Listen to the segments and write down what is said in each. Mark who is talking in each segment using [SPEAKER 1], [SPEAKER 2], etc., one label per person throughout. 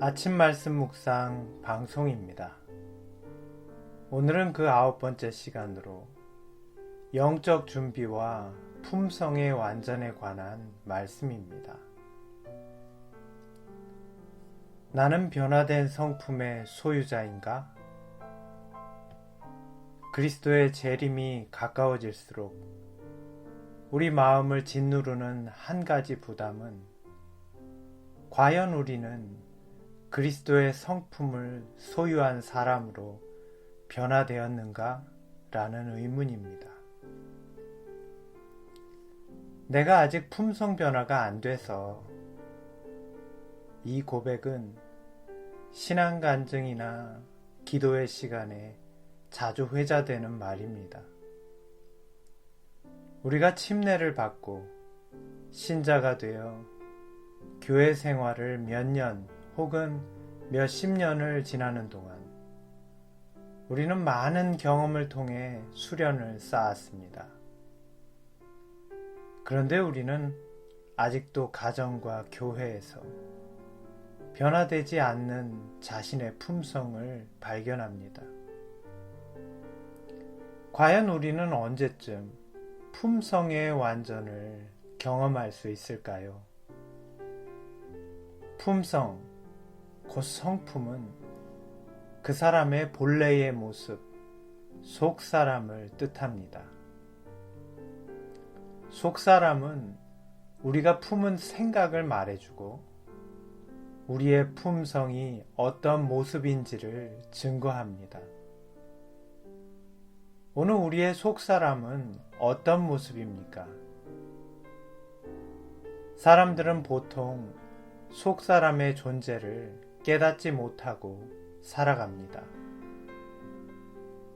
[SPEAKER 1] 아침 말씀 묵상 방송입니다. 오늘은 그 9번째 시간으로 영적 준비와 품성의 완전에 관한 말씀입니다. 나는 변화된 성품의 소유자인가? 그리스도의 재림이 가까워질수록 우리 마음을 짓누르는 한 가지 부담은 과연 우리는 그리스도의 성품을 소유한 사람으로 변화되었는가? 라는 의문입니다. 내가 아직 품성 변화가 안 돼서 이 고백은 신앙 간증이나 기도의 시간에 자주 회자되는 말입니다. 우리가 침례를 받고 신자가 되어 교회 생활을 몇 년 혹은 몇십 년을 지나는 동안 우리는 많은 경험을 통해 수련을 쌓았습니다. 그런데 우리는 아직도 가정과 교회에서 변화되지 않는 자신의 품성을 발견합니다. 과연 우리는 언제쯤 품성의 완전을 경험할 수 있을까요? 품성, 곧 성품은 그 사람의 본래의 모습, 속사람을 뜻합니다. 속사람은 우리가 품은 생각을 말해주고 우리의 품성이 어떤 모습인지를 증거합니다. 오늘 우리의 속사람은 어떤 모습입니까? 사람들은 보통 속사람의 존재를 깨닫지 못하고 살아갑니다.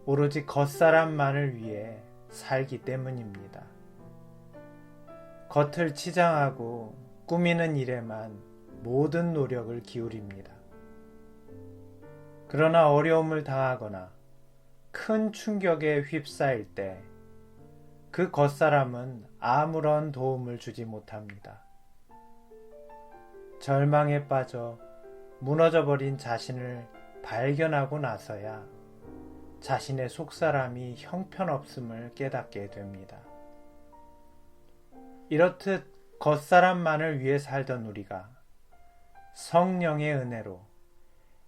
[SPEAKER 1] 오로지 겉사람만을 위해 살기 때문입니다. 겉을 치장하고 꾸미는 일에만 모든 노력을 기울입니다. 그러나 어려움을 당하거나 큰 충격에 휩싸일 때 그 겉사람은 아무런 도움을 주지 못합니다. 절망에 빠져 무너져버린 자신을 발견하고 나서야 자신의 속사람이 형편없음을 깨닫게 됩니다. 이렇듯 겉사람만을 위해 살던 우리가 성령의 은혜로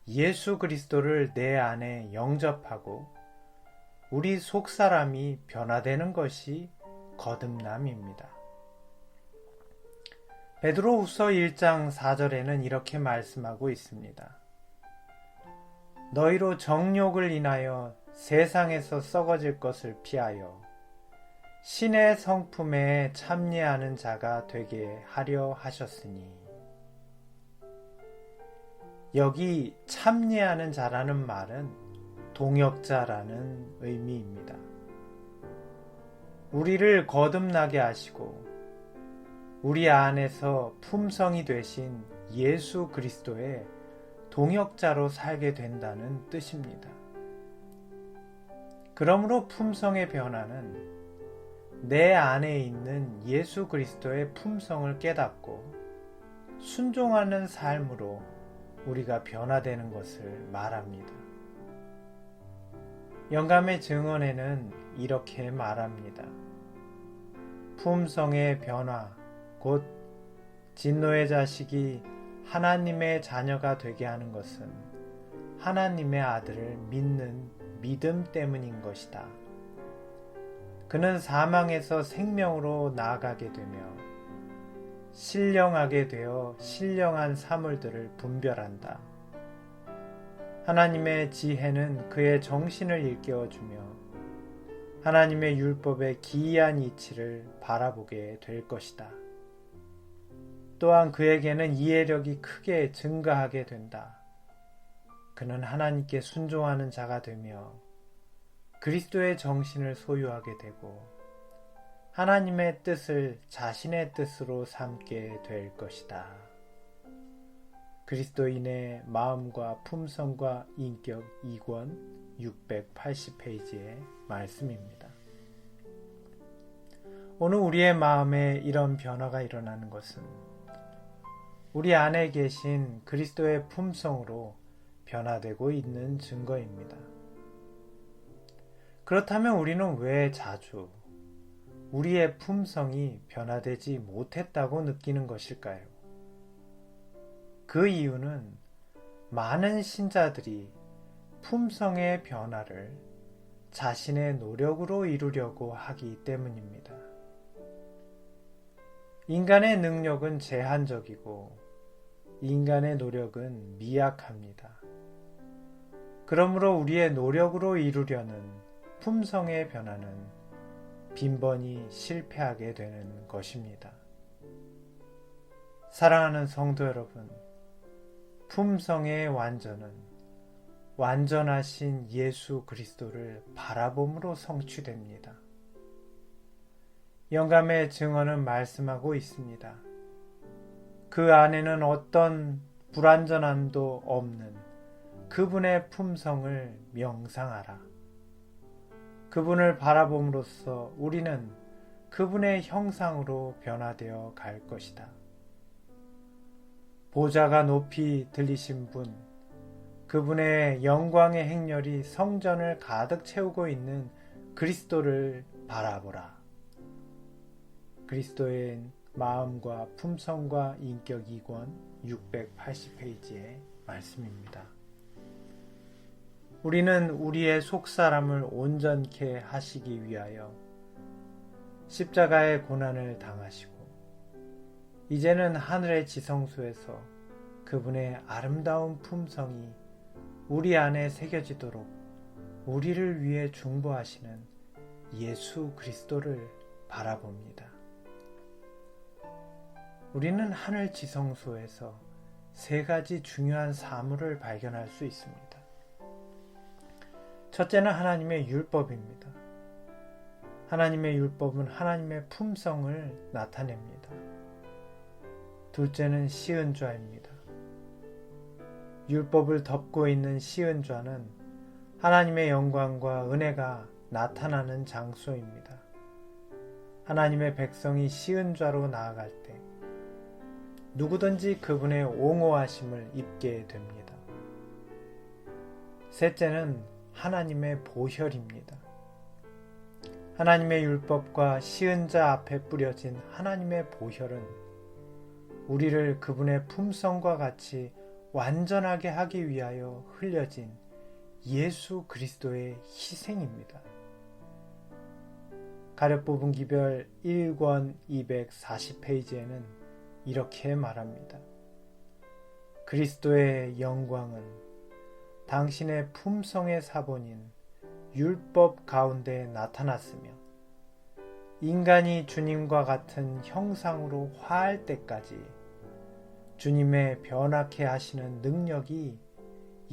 [SPEAKER 1] 예수 그리스도를 내 안에 영접하고 우리 속사람이 변화되는 것이 거듭남입니다. 베드로후서 1장 4절에는 이렇게 말씀하고 있습니다. 너희로 정욕을 인하여 세상에서 썩어질 것을 피하여 신의 성품에 참여하는 자가 되게 하려 하셨으니. 여기 참여하는 자라는 말은 동역자라는 의미입니다. 우리를 거듭나게 하시고 우리 안에서 품성이 되신 예수 그리스도의 동역자로 살게 된다는 뜻입니다. 그러므로 품성의 변화는 내 안에 있는 예수 그리스도의 품성을 깨닫고 순종하는 삶으로 우리가 변화되는 것을 말합니다. 영감의 증언에는 이렇게 말합니다. 품성의 변화, 곧 진노의 자식이 하나님의 자녀가 되게 하는 것은 하나님의 아들을 믿는 믿음 때문인 것이다. 그는 사망에서 생명으로 나아가게 되며 신령하게 되어 신령한 사물들을 분별한다. 하나님의 지혜는 그의 정신을 일깨워주며 하나님의 율법의 기이한 이치를 바라보게 될 것이다. 또한 그에게는 이해력이 크게 증가하게 된다. 그는 하나님께 순종하는 자가 되며 그리스도의 정신을 소유하게 되고 하나님의 뜻을 자신의 뜻으로 삼게 될 것이다. 그리스도인의 마음과 품성과 인격 2권 680페이지의 말씀입니다. 오늘 우리의 마음에 이런 변화가 일어나는 것은 우리 안에 계신 그리스도의 품성으로 변화되고 있는 증거입니다. 그렇다면 우리는 왜 자주 우리의 품성이 변화되지 못했다고 느끼는 것일까요? 그 이유는 많은 신자들이 품성의 변화를 자신의 노력으로 이루려고 하기 때문입니다. 인간의 능력은 제한적이고 인간의 노력은 미약합니다. 그러므로 우리의 노력으로 이루려는 품성의 변화는 빈번히 실패하게 되는 것입니다. 사랑하는 성도 여러분, 품성의 완전은 완전하신 예수 그리스도를 바라봄으로 성취됩니다. 영감의 증언은 말씀하고 있습니다. 그 안에는 어떤 불완전함도 없는 그분의 품성을 명상하라. 그분을 바라봄으로써 우리는 그분의 형상으로 변화되어 갈 것이다. 보좌가 높이 들리신 분, 그분의 영광의 행렬이 성전을 가득 채우고 있는 그리스도를 바라보라. 그리스도의 마음과 품성과 인격 2권 680페이지의 말씀입니다. 우리는 우리의 속사람을 온전케 하시기 위하여 십자가의 고난을 당하시고 이제는 하늘의 지성소에서 그분의 아름다운 품성이 우리 안에 새겨지도록 우리를 위해 중보하시는 예수 그리스도를 바라봅니다. 우리는 하늘 지성소에서 세 가지 중요한 사물을 발견할 수 있습니다. 첫째는 하나님의 율법입니다. 하나님의 율법은 하나님의 품성을 나타냅니다. 둘째는 시은좌입니다. 율법을 덮고 있는 시은좌는 하나님의 영광과 은혜가 나타나는 장소입니다. 하나님의 백성이 시은좌로 나아갈 때 누구든지 그분의 옹호하심을 입게 됩니다. 셋째는 하나님의 보혈입니다. 하나님의 율법과 시은자 앞에 뿌려진 하나님의 보혈은 우리를 그분의 품성과 같이 완전하게 하기 위하여 흘려진 예수 그리스도의 희생입니다. 가룟부분 기별 1권 240페이지에는 이렇게 말합니다. 그리스도의 영광은 당신의 품성의 사본인 율법 가운데 나타났으며 인간이 주님과 같은 형상으로 화할 때까지 주님의 변화케 하시는 능력이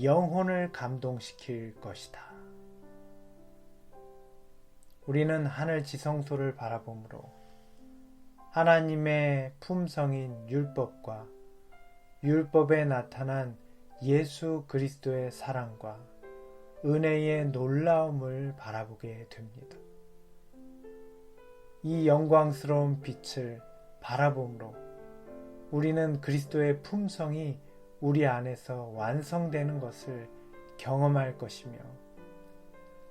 [SPEAKER 1] 영혼을 감동시킬 것이다. 우리는 하늘 지성소를 바라보므로 하나님의 품성인 율법과 율법에 나타난 예수 그리스도의 사랑과 은혜의 놀라움을 바라보게 됩니다. 이 영광스러운 빛을 바라봄으로 우리는 그리스도의 품성이 우리 안에서 완성되는 것을 경험할 것이며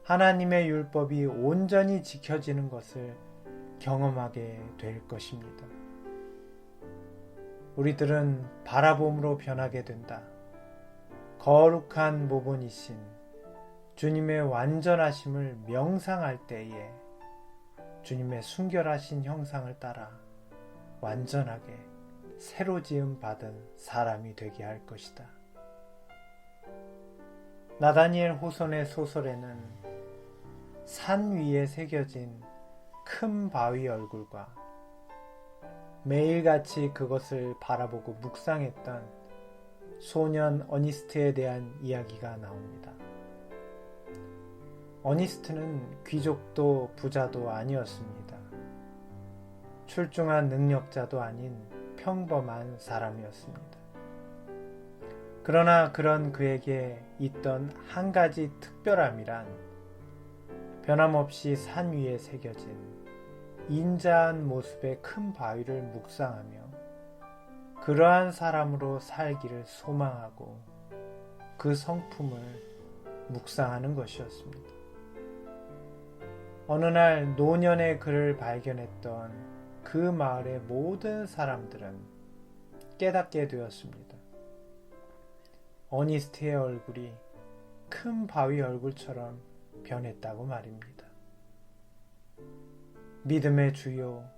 [SPEAKER 1] 하나님의 율법이 온전히 지켜지는 것을 경험하게 될 것입니다. 우리들은 바라봄으로 변하게 된다. 거룩한 모본이신 주님의 완전하심을 명상할 때에 주님의 순결하신 형상을 따라 완전하게 새로 지음 받은 사람이 되게 할 것이다. 나다니엘 호손의 소설에는 산 위에 새겨진 큰 바위 얼굴과 매일같이 그것을 바라보고 묵상했던 소년 어니스트에 대한 이야기가 나옵니다. 어니스트는 귀족도 부자도 아니었습니다. 출중한 능력자도 아닌 평범한 사람이었습니다. 그러나 그런 그에게 있던 한 가지 특별함이란 변함없이 산 위에 새겨진 인자한 모습의 큰 바위를 묵상하며 그러한 사람으로 살기를 소망하고 그 성품을 묵상하는 것이었습니다. 어느 날 노년의 그를 발견했던 그 마을의 모든 사람들은 깨닫게 되었습니다. 어니스트의 얼굴이 큰 바위 얼굴처럼 변했다고 말입니다. 믿음의 주요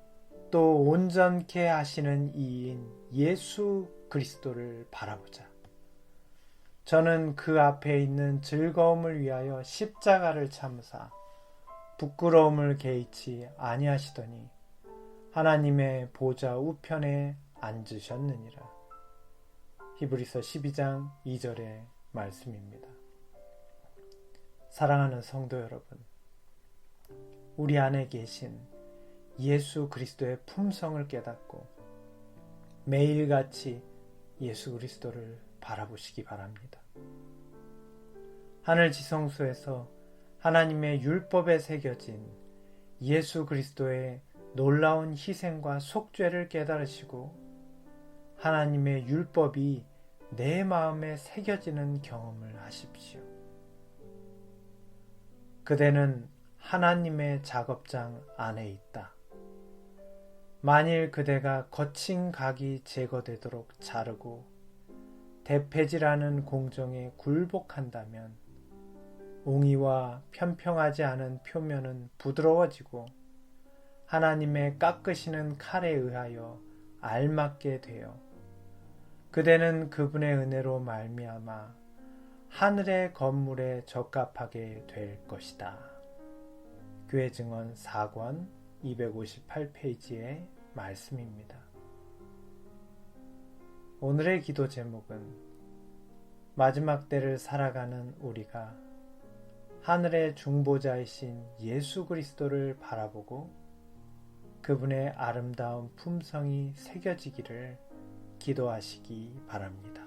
[SPEAKER 1] 또 온전케 하시는 이인 예수 그리스도를 바라보자. 저는 그 앞에 있는 즐거움을 위하여 십자가를 참으사 부끄러움을 개의치 아니하시더니 하나님의 보좌 우편에 앉으셨느니라. 히브리서 12장 2절의 말씀입니다. 사랑하는 성도 여러분, 우리 안에 계신 예수 그리스도의 품성을 깨닫고 매일같이 예수 그리스도를 바라보시기 바랍니다. 하늘 지성소에서 하나님의 율법에 새겨진 예수 그리스도의 놀라운 희생과 속죄를 깨달으시고 하나님의 율법이 내 마음에 새겨지는 경험을 하십시오. 그대는 하나님의 작업장 안에 있다. 만일 그대가 거친 각이 제거되도록 자르고 대패질하는 공정에 굴복한다면 웅이와 편평하지 않은 표면은 부드러워지고 하나님의 깎으시는 칼에 의하여 알맞게 되어 그대는 그분의 은혜로 말미암아 하늘의 건물에 적합하게 될 것이다. 교회 증언 4권 258페이지의 말씀입니다. 오늘의 기도 제목은 마지막 때를 살아가는 우리가 하늘의 중보자이신 예수 그리스도를 바라보고 그분의 아름다운 품성이 새겨지기를 기도하시기 바랍니다.